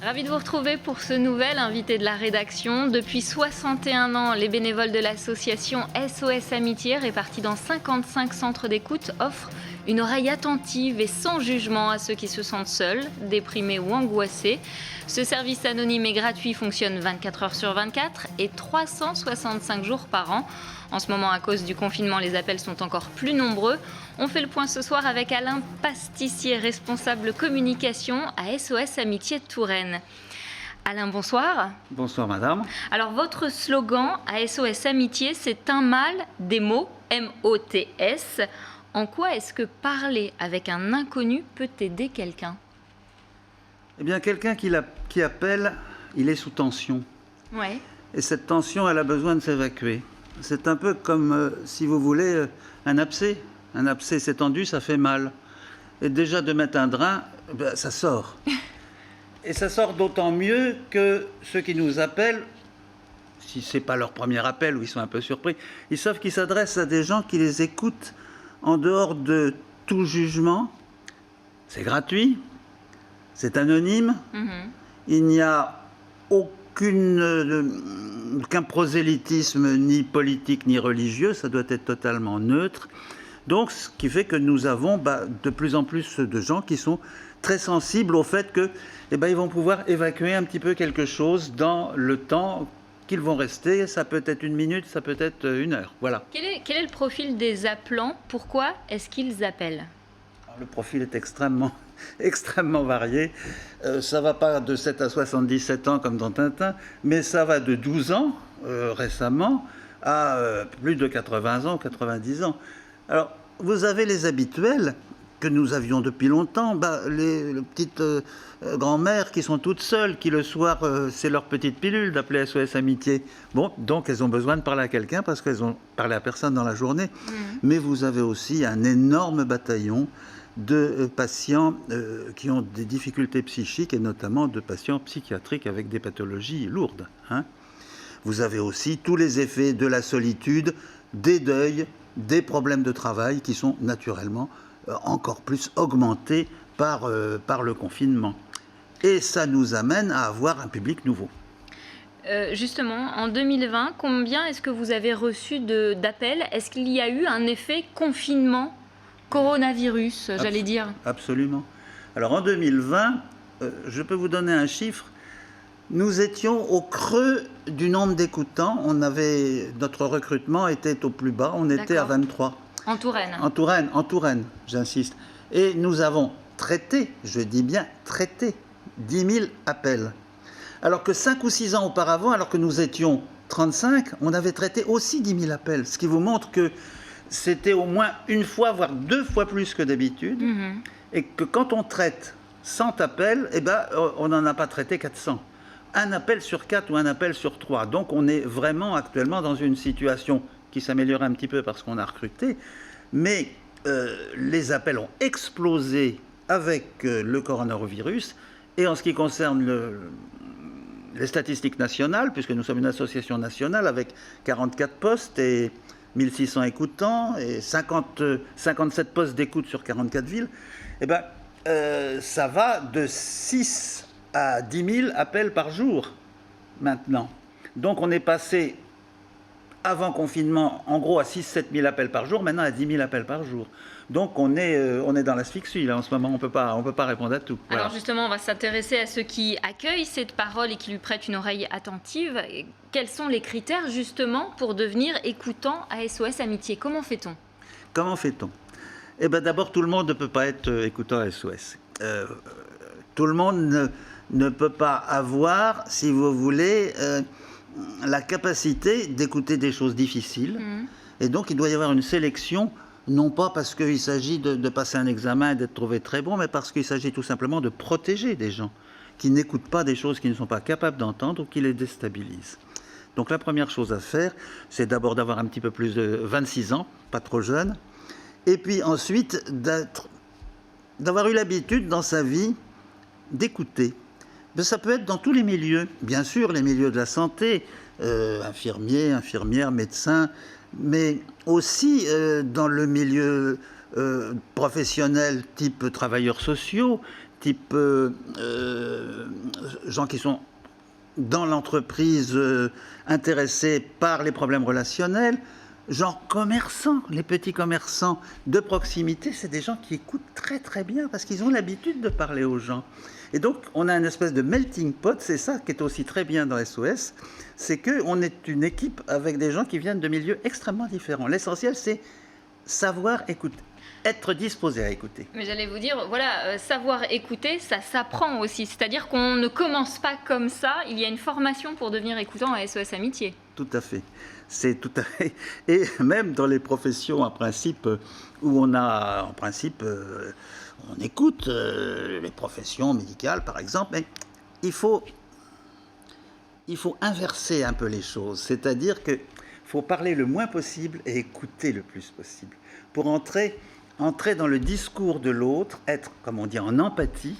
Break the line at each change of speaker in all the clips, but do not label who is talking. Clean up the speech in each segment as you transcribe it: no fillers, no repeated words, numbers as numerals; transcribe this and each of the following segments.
Ravi de vous retrouver pour ce nouvel invité de la rédaction. Depuis 61 ans, les bénévoles de l'association SOS Amitié, répartis dans 55 centres d'écoute, offrent une oreille attentive et sans jugement à ceux qui se sentent seuls, déprimés ou angoissés. Ce service anonyme et gratuit fonctionne 24 heures sur 24 et 365 jours par an. En ce moment, à cause du confinement, les appels sont encore plus nombreux. On fait le point ce soir avec Alain Pastissier, responsable communication à SOS Amitié de Touraine. Alain, bonsoir.
Bonsoir madame.
Alors votre slogan à SOS Amitié, c'est un mal, des mots, M-O-T-S. En quoi est-ce que parler avec un inconnu peut aider quelqu'un ?
Eh bien, quelqu'un qui appelle, il est sous tension.
Ouais.
Et cette tension, elle a besoin de s'évacuer. C'est un peu comme, si vous voulez, un abcès. Un abcès, c'est tendu, ça fait mal. Et déjà de mettre un drain, ben, ça sort. Et ça sort d'autant mieux que ceux qui nous appellent, si ce n'est pas leur premier appel ou ils sont un peu surpris, ils savent qu'ils s'adressent à des gens qui les écoutent en dehors de tout jugement. C'est gratuit, c'est anonyme, il n'y a aucun prosélytisme ni politique ni religieux, ça doit être totalement neutre. Donc, ce qui fait que nous avons de plus en plus de gens qui sont très sensibles au fait que, ils vont pouvoir évacuer un petit peu quelque chose dans le temps qu'ils vont rester. Ça peut être 1 minute, ça peut être 1 heure. Voilà.
Quel est le profil des appelants ? Pourquoi est-ce qu'ils appellent ?
Alors, le profil est extrêmement varié. Ça ne va pas de 7 à 77 ans comme dans Tintin, mais ça va de 12 ans récemment à plus de 80 ans, 90 ans. Alors, vous avez les habituels que nous avions depuis longtemps, les petites grand-mères qui sont toutes seules, qui le soir, c'est leur petite pilule d'appeler SOS Amitié. Bon, donc elles ont besoin de parler à quelqu'un parce qu'elles ont parlé à personne dans la journée. Mais vous avez aussi un énorme bataillon de patients qui ont des difficultés psychiques et notamment de patients psychiatriques avec des pathologies lourdes. Vous avez aussi tous les effets de la solitude, des deuils, des problèmes de travail qui sont naturellement encore plus augmentés par le confinement. Et ça nous amène à avoir un public nouveau.
Justement, en 2020, combien est-ce que vous avez reçu d'appels ? Est-ce qu'il y a eu un effet confinement, coronavirus, j'allais dire ?
Absolument. Alors en 2020, je peux vous donner un chiffre. Nous étions au creux du nombre d'écoutants. Notre recrutement était au plus bas. On était à 23.
En Touraine.
En Touraine, j'insiste. Et nous avons traité, je dis bien traité, 10 000 appels. Alors que 5 ou 6 ans auparavant, alors que nous étions 35, on avait traité aussi 10 000 appels. Ce qui vous montre que c'était au moins 1 fois, voire 2 fois plus que d'habitude. Et que quand on traite 100 appels, on n'en a pas traité 400. Un appel sur 4 ou un appel sur 3. Donc on est vraiment actuellement dans une situation qui s'améliore un petit peu parce qu'on a recruté, mais les appels ont explosé avec le coronavirus. Et en ce qui concerne les statistiques nationales, puisque nous sommes une association nationale avec 44 postes et 1600 écoutants et 57 postes d'écoute sur 44 villes, ça va de 6 à 10 000 appels par jour maintenant. Donc on est passé avant confinement, en gros, à 6-7 000 appels par jour, maintenant à 10 000 appels par jour. Donc on est dans l'asphyxie, là, en ce moment, on peut pas répondre à tout. Voilà.
Alors justement, on va s'intéresser à ceux qui accueillent cette parole et qui lui prêtent une oreille attentive. Quels sont les critères, justement, pour devenir écoutant à SOS Amitié ? Comment fait-on ?
D'abord, tout le monde ne peut pas être écoutant à SOS. Tout le monde ne peut pas avoir, si vous voulez, la capacité d'écouter des choses difficiles. Et donc, il doit y avoir une sélection, non pas parce qu'il s'agit de passer un examen et d'être trouvé très bon, mais parce qu'il s'agit tout simplement de protéger des gens qui n'écoutent pas des choses qu'ils ne sont pas capables d'entendre ou qui les déstabilisent. Donc, la première chose à faire, c'est d'abord d'avoir un petit peu plus de 26 ans, pas trop jeune, et puis ensuite d'avoir eu l'habitude dans sa vie d'écouter. Ça peut être dans tous les milieux, bien sûr, les milieux de la santé, infirmiers, infirmières, médecins, mais aussi dans le milieu professionnel type travailleurs sociaux, type gens qui sont dans l'entreprise intéressés par les problèmes relationnels, genre commerçants, les petits commerçants de proximité, c'est des gens qui écoutent très très bien parce qu'ils ont l'habitude de parler aux gens. Et donc on a une espèce de melting pot, c'est ça qui est aussi très bien dans SOS, c'est qu'on est une équipe avec des gens qui viennent de milieux extrêmement différents. L'essentiel c'est savoir écouter, être disposé à écouter.
Mais j'allais vous dire, voilà, savoir écouter, ça s'apprend aussi. C'est-à-dire qu'on ne commence pas comme ça. Il y a une formation pour devenir écoutant à SOS Amitié.
Tout à fait. C'est tout à fait. Et même dans les professions, en principe, où on a, en principe, on écoute les professions médicales, par exemple, mais il faut inverser un peu les choses. C'est-à-dire qu'il faut parler le moins possible et écouter le plus possible pour entrer dans le discours de l'autre, être, comme on dit, en empathie,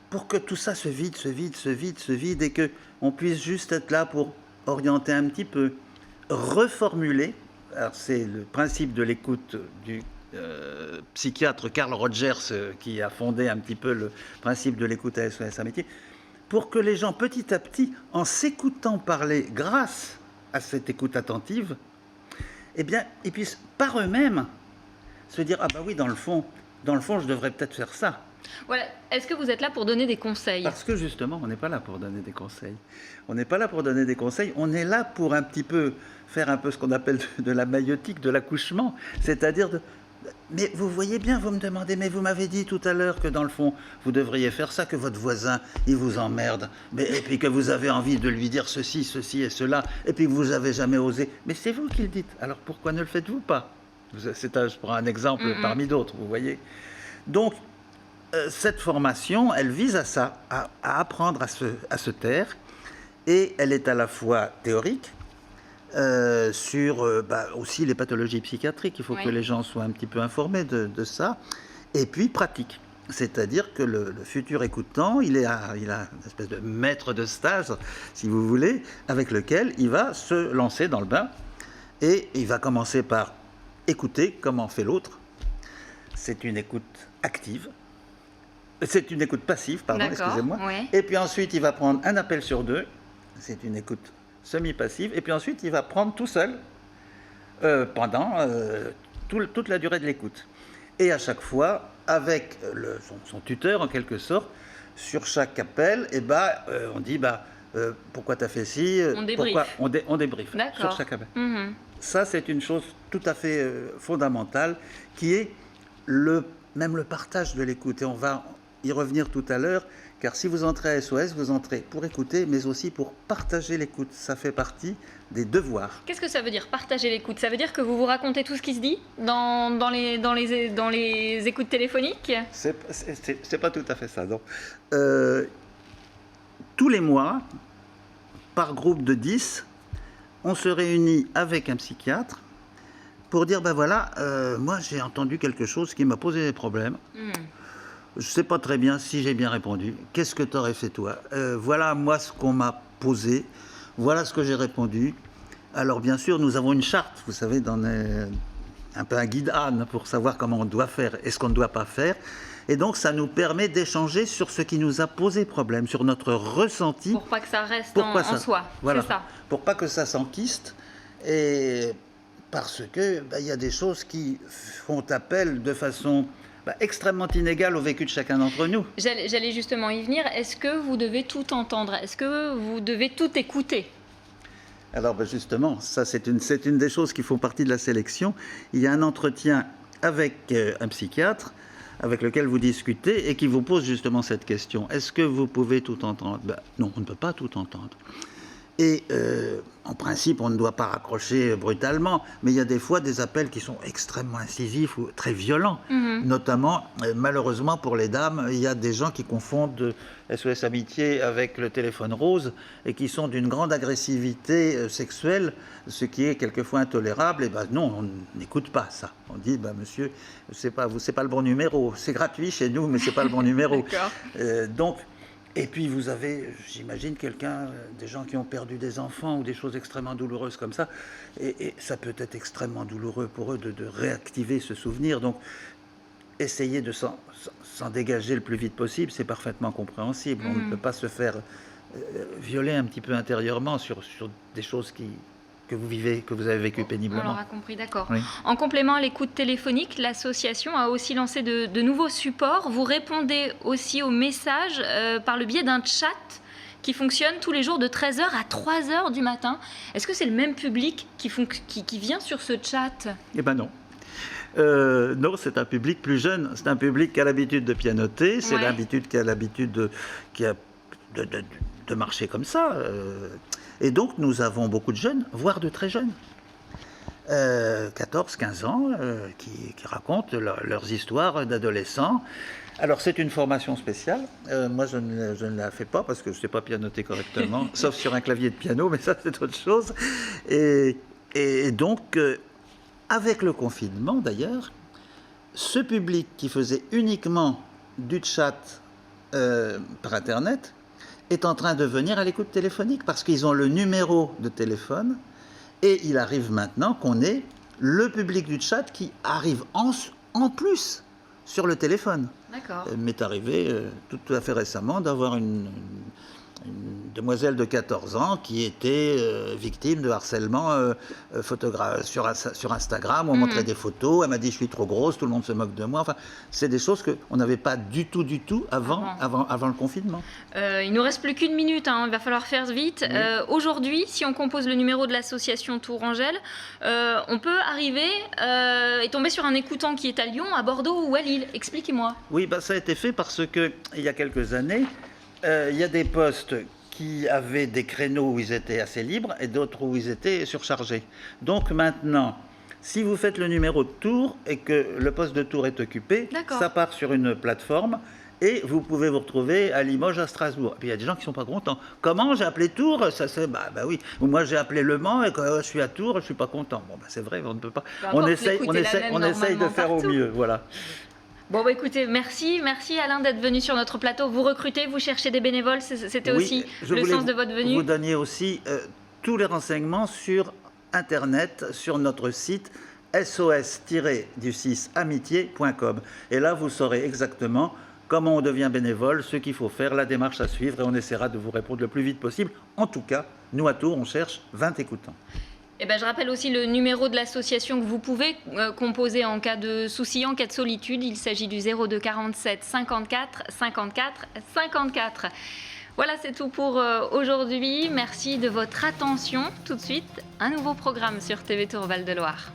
pour que tout ça se vide, et qu'on puisse juste être là pour orienter un petit peu, reformuler. Alors c'est le principe de l'écoute du psychiatre Carl Rogers qui a fondé un petit peu le principe de l'écoute à SOS Amitié, pour que les gens petit à petit, en s'écoutant parler grâce à cette écoute attentive, eh bien, ils puissent par eux-mêmes se dire « Ah bah oui, dans le fond, je devrais peut-être faire ça ».
Voilà. Est-ce que vous êtes là pour donner des conseils?
Parce que justement, on n'est pas là pour donner des conseils. On n'est pas là pour donner des conseils, on est là pour un petit peu faire un peu ce qu'on appelle de la maïeutique, de l'accouchement. C'est-à-dire, mais vous voyez bien, vous me demandez, mais vous m'avez dit tout à l'heure que dans le fond, vous devriez faire ça, que votre voisin, il vous emmerde, et puis que vous avez envie de lui dire ceci et cela, et puis que vous n'avez jamais osé. Mais c'est vous qui le dites, alors pourquoi ne le faites-vous pas? Je prends un exemple parmi d'autres, vous voyez. Donc, cette formation, elle vise à ça, à apprendre à se taire, et elle est à la fois théorique, sur aussi les pathologies psychiatriques, il faut que les gens soient un petit peu informés de ça, et puis pratique. C'est-à-dire que le futur écoutant, il a une espèce de maître de stage, si vous voulez, avec lequel il va se lancer dans le bain, et il va commencer par écouter comment fait l'autre. C'est une écoute active. C'est une écoute passive, pardon, excusez-moi.
Ouais.
Et puis ensuite, il va prendre un appel sur deux. C'est une écoute semi-passive. Et puis ensuite, il va prendre tout seul pendant toute la durée de l'écoute. Et à chaque fois, avec son tuteur, en quelque sorte, sur chaque appel, on dit pourquoi tu as fait ci,
on débrief.
On débrief sur chaque appel. Ça, c'est une chose tout à fait fondamentale, qui est même le partage de l'écoute. Et on va y revenir tout à l'heure, car si vous entrez à SOS, vous entrez pour écouter, mais aussi pour partager l'écoute. Ça fait partie des devoirs.
Qu'est-ce que ça veut dire, partager l'écoute? Ça veut dire que vous vous racontez tout ce qui se dit dans les écoutes téléphoniques?
C'est pas tout à fait ça, non. Tous les mois, par groupe de 10, on se réunit avec un psychiatre pour dire, moi j'ai entendu quelque chose qui m'a posé des problèmes. Je ne sais pas très bien si j'ai bien répondu. Qu'est-ce que tu aurais fait toi? Voilà moi ce qu'on m'a posé. Voilà ce que j'ai répondu. Alors bien sûr, nous avons une charte, vous savez, un peu un guide Anne pour savoir comment on doit faire et ce qu'on ne doit pas faire. Et donc ça nous permet d'échanger sur ce qui nous a posé problème, sur notre ressenti.
Pour pas que ça reste en soi.
Voilà.
C'est ça.
Pour pas que ça s'enquiste. Et parce que y a des choses qui font appel de façon extrêmement inégale au vécu de chacun d'entre nous.
J'allais justement y venir. Est-ce que vous devez tout entendre? Est-ce que vous devez tout écouter?
Alors justement, ça c'est une des choses qui font partie de la sélection. Il y a un entretien avec un psychiatre avec lequel vous discutez et qui vous pose justement cette question. Est-ce que vous pouvez tout entendre? Non, on ne peut pas tout entendre. Et en principe, on ne doit pas raccrocher brutalement, mais il y a des fois des appels qui sont extrêmement incisifs ou très violents. Notamment, malheureusement pour les dames, il y a des gens qui confondent SOS Amitié avec le téléphone rose et qui sont d'une grande agressivité sexuelle, ce qui est quelquefois intolérable. Et non, on n'écoute pas ça. On dit, monsieur, c'est pas le bon numéro. C'est gratuit chez nous, mais c'est pas le bon numéro. Donc, et puis vous avez, j'imagine, des gens qui ont perdu des enfants ou des choses extrêmement douloureuses comme ça. Et ça peut être extrêmement douloureux pour eux de réactiver ce souvenir. Donc essayer de s'en dégager le plus vite possible, c'est parfaitement compréhensible. On ne peut pas se faire violer un petit peu intérieurement sur des choses que vous vivez, que vous avez vécues péniblement.
On l'aura compris, d'accord.
Oui.
En complément à l'écoute téléphonique, l'association a aussi lancé de nouveaux supports. Vous répondez aussi aux messages par le biais d'un chat qui fonctionne tous les jours de 13h à 3h du matin. Est-ce que c'est le même public qui vient sur ce chat?
Eh bien non. Non, c'est un public plus jeune. C'est un public qui a l'habitude de pianoter, c'est l'habitude qui a l'habitude de marcher comme ça. Et donc, nous avons beaucoup de jeunes, voire de très jeunes, 14, 15 ans, qui racontent leurs histoires d'adolescents. Alors, c'est une formation spéciale. Moi, je ne la fais pas parce que je ne sais pas pianoter correctement, sauf sur un clavier de piano, mais ça, c'est autre chose. Et donc, avec le confinement, d'ailleurs, ce public qui faisait uniquement du chat par Internet est en train de venir à l'écoute téléphonique parce qu'ils ont le numéro de téléphone et il arrive maintenant qu'on ait le public du chat qui arrive en plus sur le téléphone.
D'accord.
M'est arrivé tout à fait récemment d'avoir une demoiselle de 14 ans qui était victime de harcèlement sur Instagram. On montrait des photos, elle m'a dit je suis trop grosse, tout le monde se moque de moi. Enfin, c'est des choses qu'on n'avait pas du tout avant le confinement.
Il nous reste plus qu'une minute, hein, il va falloir faire vite. Oui. Aujourd'hui, si on compose le numéro de l'association Tourangelle, on peut arriver et tomber sur un écoutant qui est à Lyon, à Bordeaux ou à Lille. Expliquez-moi.
Oui, ça a été fait parce qu'il y a quelques années, il y a des postes qui avaient des créneaux où ils étaient assez libres et d'autres où ils étaient surchargés. Donc maintenant, si vous faites le numéro de Tours et que le poste de Tours est occupé, ça part sur une plateforme et vous pouvez vous retrouver à Limoges, à Strasbourg. Et puis il y a des gens qui ne sont pas contents. Comment j'ai appelé Tours? Ça c'est bah oui. Ou moi j'ai appelé Le Mans et quand je suis à Tours, je ne suis pas content. Bon, c'est vrai, on ne peut pas. On essaye de faire au mieux. Voilà.
Bon, bah écoutez, merci Alain d'être venu sur notre plateau. Vous recrutez, vous cherchez des bénévoles, c'était aussi le sens de votre venue.
Vous donniez aussi tous les renseignements sur Internet, sur notre site sos-amitié.com. Et là, vous saurez exactement comment on devient bénévole, ce qu'il faut faire, la démarche à suivre, et on essaiera de vous répondre le plus vite possible. En tout cas, nous à Tours, on cherche 20 écoutants.
Eh ben, je rappelle aussi le numéro de l'association que vous pouvez composer en cas de souci, en cas de solitude. Il s'agit du 02 47 54 54 54. Voilà, c'est tout pour aujourd'hui. Merci de votre attention. Tout de suite, un nouveau programme sur TV Tour Val de Loire.